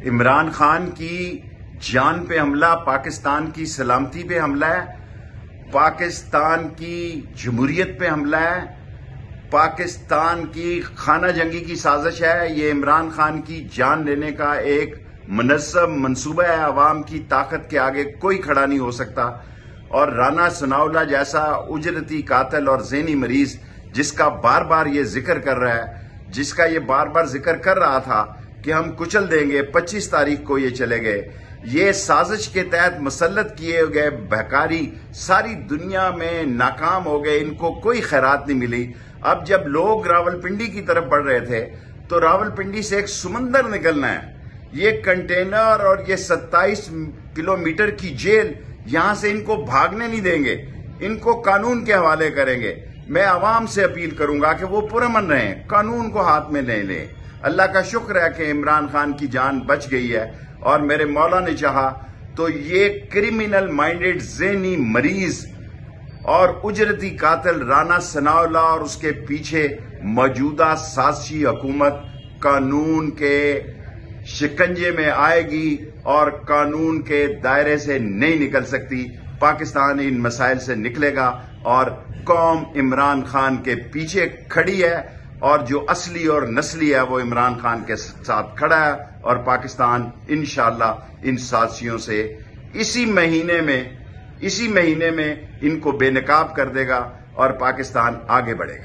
عمران خان کی جان پہ حملہ، پاکستان کی سلامتی پہ حملہ ہے، پاکستان کی جمہوریت پہ حملہ ہے، پاکستان کی خانہ جنگی کی سازش ہے۔ یہ عمران خان کی جان لینے کا ایک منظم منصوبہ ہے۔ عوام کی طاقت کے آگے کوئی کھڑا نہیں ہو سکتا، اور رانا ثناءاللہ جیسا اجرتی قاتل اور ذہنی مریض جس کا بار بار یہ ذکر کر رہا ہے، جس کا یہ بار بار ذکر کر رہا تھا کہ ہم کچل دیں گے، 25 تاریخ کو یہ چلے گئے، یہ سازش کے تحت مسلط کیے گئے بہکاری ساری دنیا میں ناکام ہو گئے، ان کو کوئی خیرات نہیں ملی۔ اب جب لوگ راولپنڈی کی طرف بڑھ رہے تھے تو راولپنڈی سے ایک سمندر نکلنا ہے، یہ کنٹینر اور یہ 27 کلومیٹر کی جیل، یہاں سے ان کو بھاگنے نہیں دیں گے، ان کو قانون کے حوالے کریں گے۔ میں عوام سے اپیل کروں گا کہ وہ پرامن رہیں، قانون کو ہاتھ میں نہیں لیں۔ اللہ کا شکر ہے کہ عمران خان کی جان بچ گئی ہے، اور میرے مولا نے چاہا تو یہ کرمینل مائنڈڈ ذہنی مریض اور اجرتی قاتل رانا ثناءاللہ اور اس کے پیچھے موجودہ سازشی حکومت قانون کے شکنجے میں آئے گی اور قانون کے دائرے سے نہیں نکل سکتی۔ پاکستان ان مسائل سے نکلے گا، اور قوم عمران خان کے پیچھے کھڑی ہے، اور جو اصلی اور نسلی ہے وہ عمران خان کے ساتھ کھڑا ہے، اور پاکستان انشاءاللہ ان سازشیوں سے اسی مہینے میں ان کو بے نقاب کر دے گا، اور پاکستان آگے بڑھے گا۔